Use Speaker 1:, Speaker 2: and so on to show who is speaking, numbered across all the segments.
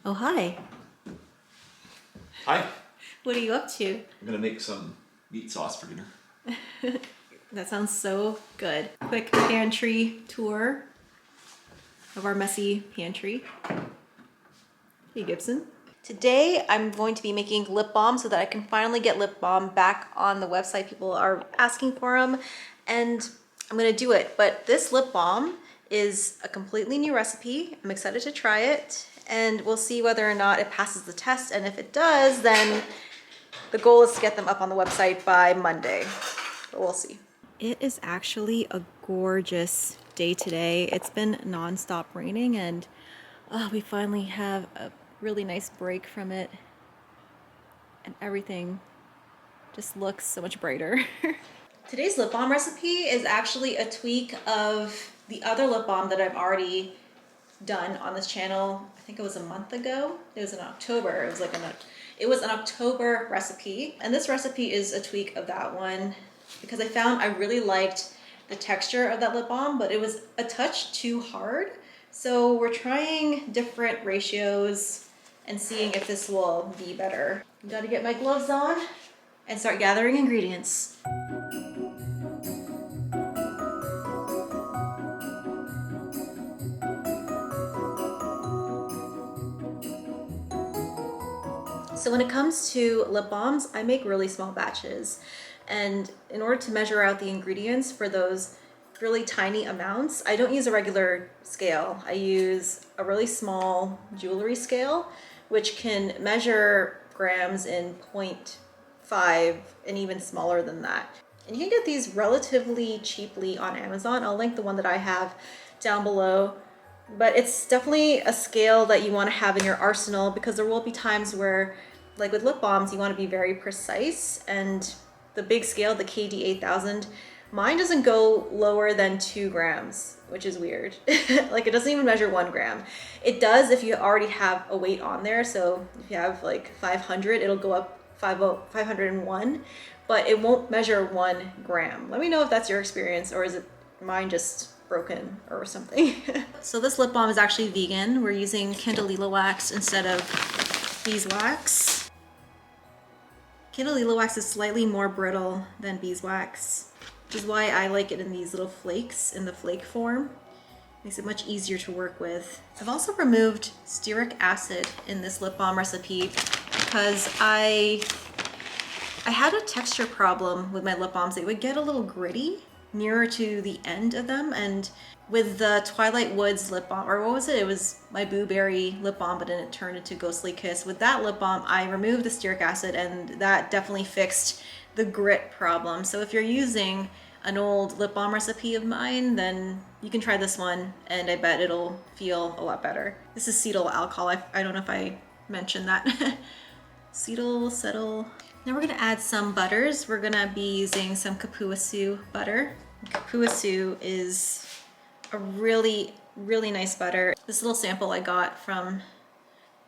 Speaker 1: Oh, hi.
Speaker 2: Hi.
Speaker 1: What are you up to?
Speaker 2: I'm gonna make some meat sauce for dinner.
Speaker 1: That sounds so good. Quick pantry tour of our messy pantry. Hey, Gibson. Today, I'm going to be making lip balm so that I can finally get lip balm back on the website. People are asking for them, and I'm gonna do it. But this lip balm is a completely new recipe. I'm excited to try it, and we'll see whether or not it passes the test. And if it does, then the goal is to get them up on the website by Monday, but we'll see. It is actually a gorgeous day today. It's been nonstop raining, and we finally have a really nice break from it, and everything just looks so much brighter. Today's lip balm recipe is actually a tweak of the other lip balm that I've already done on this channel. I think it was a month ago. It was in October. It was an October recipe, and this recipe is a tweak of that one because I found I really liked the texture of that lip balm, but it was a touch too hard. So we're trying different ratios and seeing if this will be better. Gotta get my gloves on and start gathering ingredients. So when it comes to lip balms, I make really small batches. And in order to measure out the ingredients for those really tiny amounts, I don't use a regular scale. I use a really small jewelry scale, which can measure grams in 0.5 and even smaller than that. And you can get these relatively cheaply on Amazon. I'll link the one that I have down below. But it's definitely a scale that you want to have in your arsenal because there will be times where, like with lip balms, you want to be very precise. And the big scale, the KD 8000, mine doesn't go lower than 2 grams, which is weird. Like it doesn't even measure 1 gram. It does if you already have a weight on there. So if you have like 500, it'll go up 501, but it won't measure 1 gram. Let me know if that's your experience, or is it mine just broken or something. So this lip balm is actually vegan. We're using Candelilla wax instead of beeswax. Candelilla wax is slightly more brittle than beeswax, which is why I like it in these little flakes, in the flake form. Makes it much easier to work with. I've also removed stearic acid in this lip balm recipe because I had a texture problem with my lip balms. They would get a little gritty nearer to the end of them, and with the Twilight Woods lip balm, or what was it? It was my Boo Berry lip balm, but then it turned into Ghostly Kiss. With that lip balm, I removed the stearic acid, and that definitely fixed the grit problem. So if you're using an old lip balm recipe of mine, then you can try this one, and I bet it'll feel a lot better. This is cetyl alcohol. I don't know if I mentioned that. Cetyl. Now we're gonna add some butters. We're gonna be using some Kapuasu butter. Kapuasu is a really, really nice butter. This little sample I got from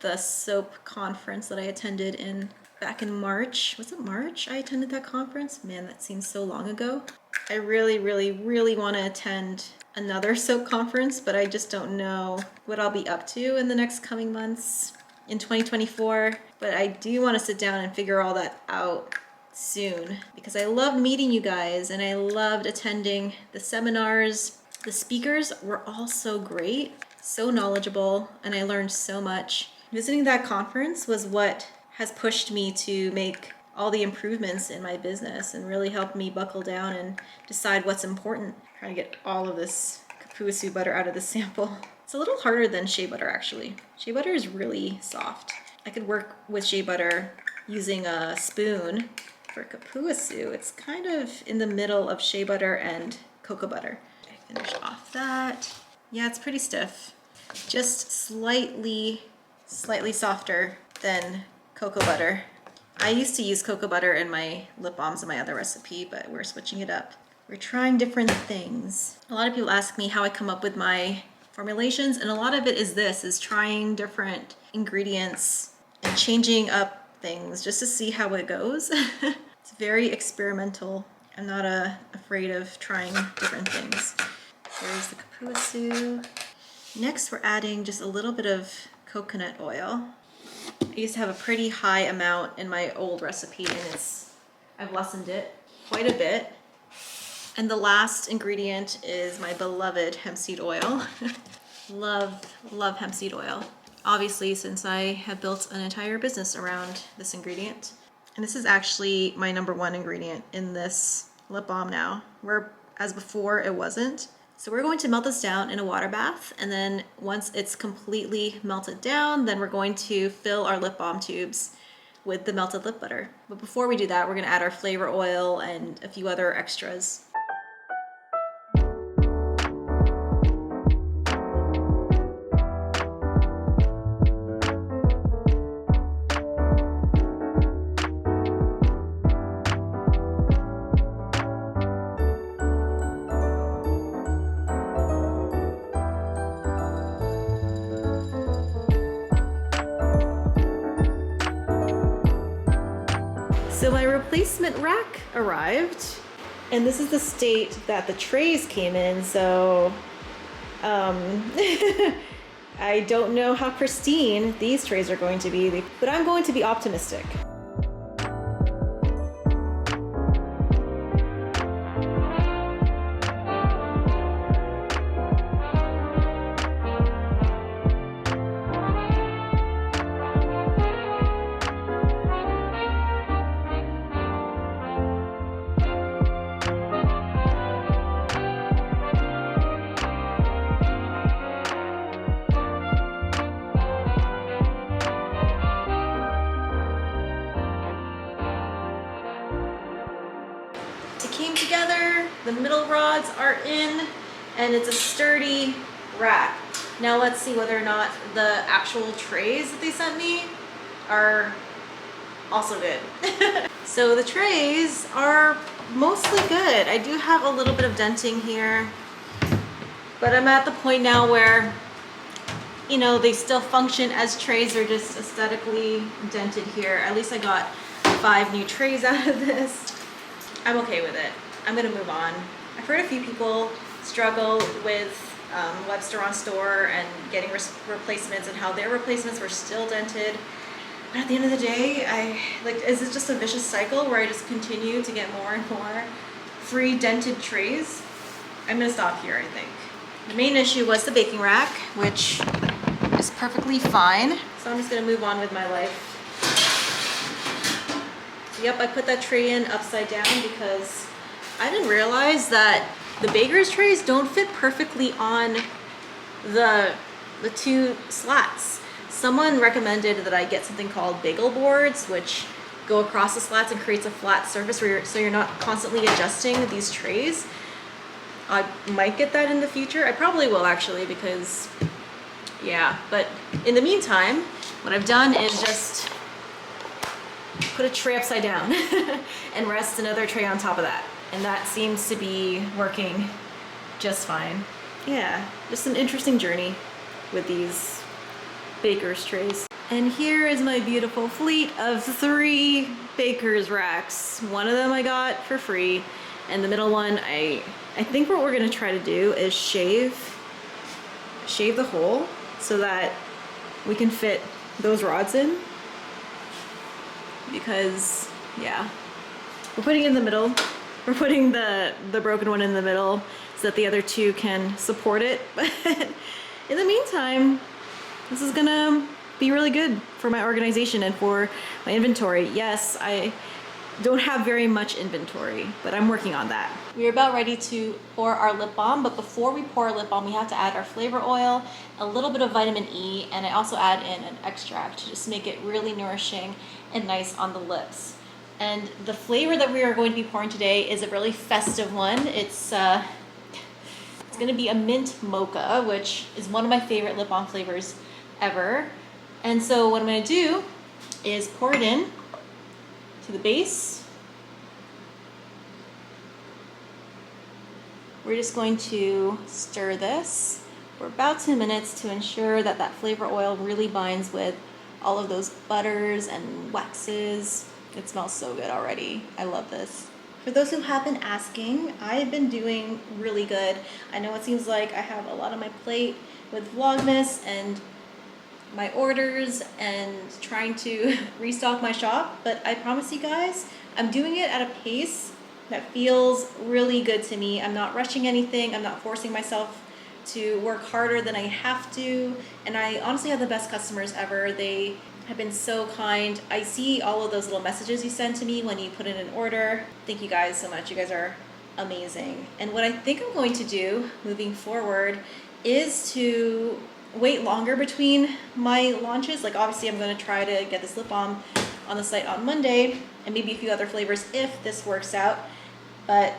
Speaker 1: the soap conference that I attended back in March. Was it March I attended that conference? Man, that seems so long ago. I really, really, really want to attend another soap conference, but I just don't know what I'll be up to in the next coming months in 2024. But I do want to sit down and figure all that out soon because I loved meeting you guys and I loved attending the seminars. The speakers were all so great, so knowledgeable, and I learned so much. Visiting that conference was what has pushed me to make all the improvements in my business and really helped me buckle down and decide what's important. I'm trying to get all of this Kapuasu butter out of this sample. It's a little harder than shea butter actually. Shea butter is really soft. I could work with shea butter using a spoon. For Kapuasu, it's kind of in the middle of shea butter and cocoa butter. I finished off that. Yeah, it's pretty stiff. Just slightly softer than cocoa butter. I used to use cocoa butter in my lip balms in my other recipe, but we're switching it up. We're trying different things. A lot of people ask me how I come up with my formulations, and a lot of it is trying different ingredients and changing up things just to see how it goes. It's very experimental. I'm not afraid of trying different things. There's the Kapuasu. Next, we're adding just a little bit of coconut oil. I used to have a pretty high amount in my old recipe, and I've lessened it quite a bit. And the last ingredient is my beloved hemp seed oil. Love hemp seed oil. Obviously, since I have built an entire business around this ingredient. And this is actually my #1 ingredient in this lip balm now, whereas before it wasn't. So we're going to melt this down in a water bath, and then once it's completely melted down, then we're going to fill our lip balm tubes with the melted lip butter. But before we do that, we're gonna add our flavor oil and a few other extras. So my replacement rack arrived, and this is the state that the trays came in, so I don't know how pristine these trays are going to be, but I'm going to be optimistic. It came together, the middle rods are in, and it's a sturdy rack. Now let's see whether or not the actual trays that they sent me are also good. So the trays are mostly good. I do have a little bit of denting here, but I'm at the point now where, you know, they still function as trays, they're just aesthetically dented here. At least I got 5 new trays out of this. I'm okay with it. I'm gonna move on. I've heard a few people struggle with Webster on store and getting replacements, and how their replacements were still dented. But at the end of the day, is it just a vicious cycle where I just continue to get more and more free dented trays? I'm gonna stop here, I think. The main issue was the baking rack, which is perfectly fine. So I'm just gonna move on with my life. Yep, I put that tray in upside down because I didn't realize that the baker's trays don't fit perfectly on the 2 slats. Someone recommended that I get something called bagel boards, which go across the slats and creates a flat surface so you're not constantly adjusting these trays. I might get that in the future. I probably will, actually, because yeah. But in the meantime, what I've done is just put a tray upside down and rest another tray on top of that. And that seems to be working just fine. Yeah, just an interesting journey with these baker's trays. And here is my beautiful fleet of 3 baker's racks. One of them I got for free, and the middle one, I think what we're gonna try to do is shave the hole so that we can fit those rods in. Because, yeah, we're putting it in the middle. We're putting the broken one in the middle so that the other 2 can support it. But in the meantime, this is gonna be really good for my organization and for my inventory. Yes, I don't have very much inventory, but I'm working on that. We're about ready to pour our lip balm, but before we pour our lip balm, we have to add our flavor oil, a little bit of vitamin E, and I also add in an extract to just make it really nourishing and nice on the lips. And the flavor that we are going to be pouring today is a really festive one. It's going to be a mint mocha, which is one of my favorite lip balm flavors ever. And so what I'm going to do is pour it in to the base. We're just going to stir this for about 2 minutes to ensure that that flavor oil really binds with all of those butters and waxes. It smells so good already. I love this. For those who have been asking, I've been doing really good. I know it seems like I have a lot on my plate with Vlogmas, and my orders and trying to restock my shop, but I promise you guys, I'm doing it at a pace that feels really good to me. I'm not rushing anything. I'm not forcing myself to work harder than I have to. And I honestly have the best customers ever. They have been so kind. I see all of those little messages you send to me when you put in an order. Thank you guys so much. You guys are amazing. And what I think I'm going to do moving forward is to wait longer between my launches. Like obviously I'm going to try to get this lip balm on the site on Monday and maybe a few other flavors if this works out. But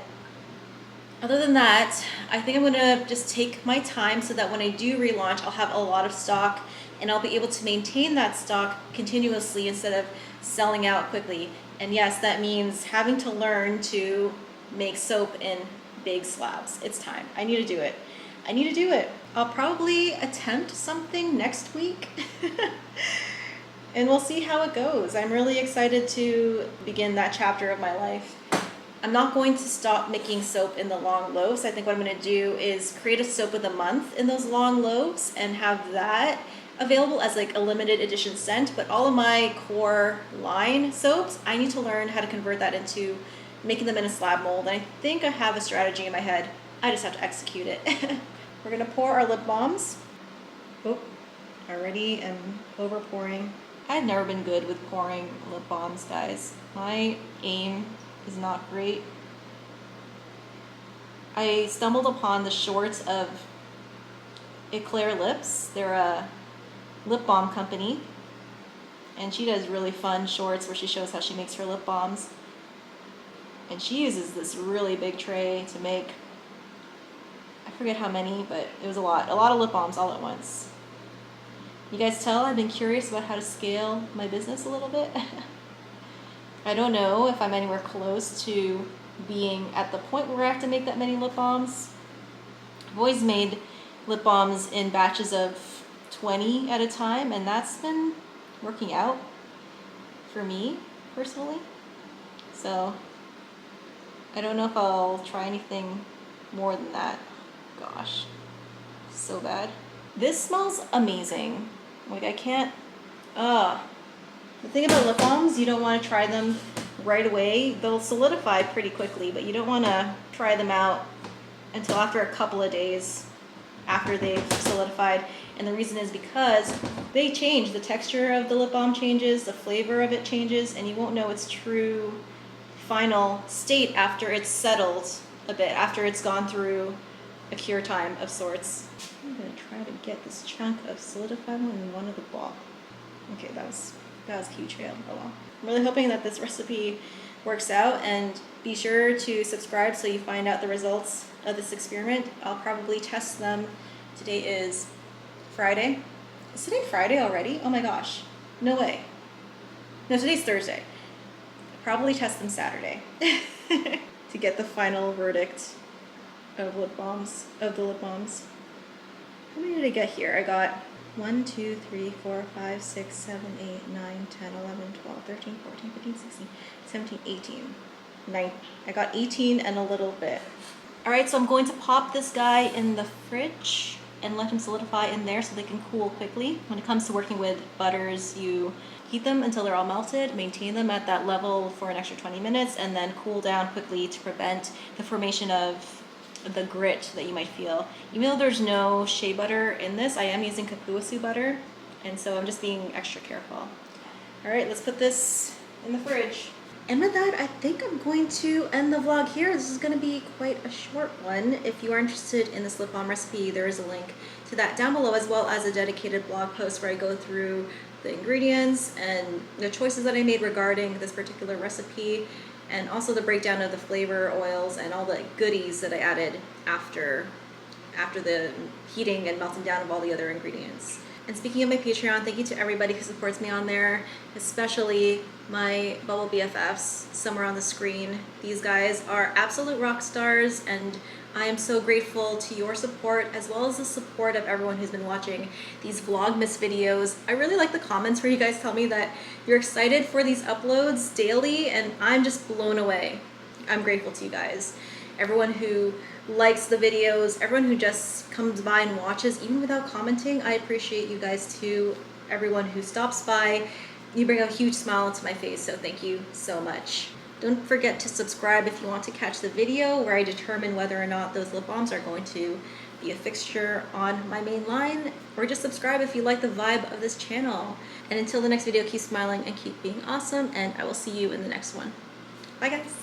Speaker 1: other than that, I think I'm gonna just take my time so that when I do relaunch, I'll have a lot of stock and I'll be able to maintain that stock continuously instead of selling out quickly. And yes, that means having to learn to make soap in big slabs. It's time. I need to do it. I need to do it. I'll probably attempt something next week and we'll see how it goes. I'm really excited to begin that chapter of my life. I'm not going to stop making soap in the long loaves. I think what I'm going to do is create a soap of the month in those long loaves and have that available as like a limited edition scent. But all of my core line soaps, I need to learn how to convert that into making them in a slab mold. And I think I have a strategy in my head. I just have to execute it. We're going to pour our lip balms. Oh, already am over pouring. I've never been good with pouring lip balms, guys. My aim is not great. I stumbled upon the shorts of Eclair Lips. They're a lip balm company, and she does really fun shorts where she shows how she makes her lip balms. And she uses this really big tray to make, I forget how many, but it was a lot of lip balms all at once. You guys tell I've been curious about how to scale my business a little bit. I don't know if I'm anywhere close to being at the point where I have to make that many lip balms. I've always made lip balms in batches of 20 at a time, and that's been working out for me personally. So I don't know if I'll try anything more than that. Gosh, so bad. This smells amazing. Like I can't, the thing about lip balms, you don't want to try them right away. They'll solidify pretty quickly, but you don't want to try them out until after a couple of days after they've solidified. And the reason is because they change. The texture of the lip balm changes, the flavor of it changes, and you won't know its true final state after it's settled a bit, after it's gone through a cure time of sorts. I'm going to try to get this chunk of solidified one in one of the ball. Okay, that was a huge fail. Oh well. I'm really hoping that this recipe works out, and be sure to subscribe so you find out the results of this experiment. I'll probably test them. Today is Friday. Is today Friday already? Oh my gosh. No way. No, today's Thursday. I'll probably test them Saturday to get the final verdict of the lip balms. How many did I get here? I got 1, 2, 3, 4, 5, 6, 7, 8, 9, 10, 11, 12, 13, 14, 15, 16, 17, 18. 9. I got 18 and a little bit. Alright, so I'm going to pop this guy in the fridge and let him solidify in there so they can cool quickly. When it comes to working with butters, you heat them until they're all melted, maintain them at that level for an extra 20 minutes, and then cool down quickly to prevent the formation of the grit that you might feel. Even though there's no shea butter in this, I am using kapuasu butter, and so I'm just being extra careful. Alright, let's put this in the fridge. And with that, I think I'm going to end the vlog here. This is going to be quite a short one. If you are interested in this lip balm recipe, there is a link to that down below, as well as a dedicated blog post where I go through the ingredients and the choices that I made regarding this particular recipe, and also the breakdown of the flavor oils and all the goodies that I added after the heating and melting down of all the other ingredients. And speaking of my Patreon, thank you to everybody who supports me on there, especially my Bubble BFFs somewhere on the screen. These guys are absolute rock stars, and I am so grateful to your support, as well as the support of everyone who's been watching these Vlogmas videos. I really like the comments where you guys tell me that you're excited for these uploads daily, and I'm just blown away. I'm grateful to you guys. Everyone who likes the videos, everyone who just comes by and watches, even without commenting, I appreciate you guys too. everyone who stops by. You bring a huge smile to my face, so thank you so much. Don't forget to subscribe if you want to catch the video where I determine whether or not those lip balms are going to be a fixture on my main line, or just subscribe if you like the vibe of this channel. And until the next video, keep smiling and keep being awesome, and I will see you in the next one. Bye guys.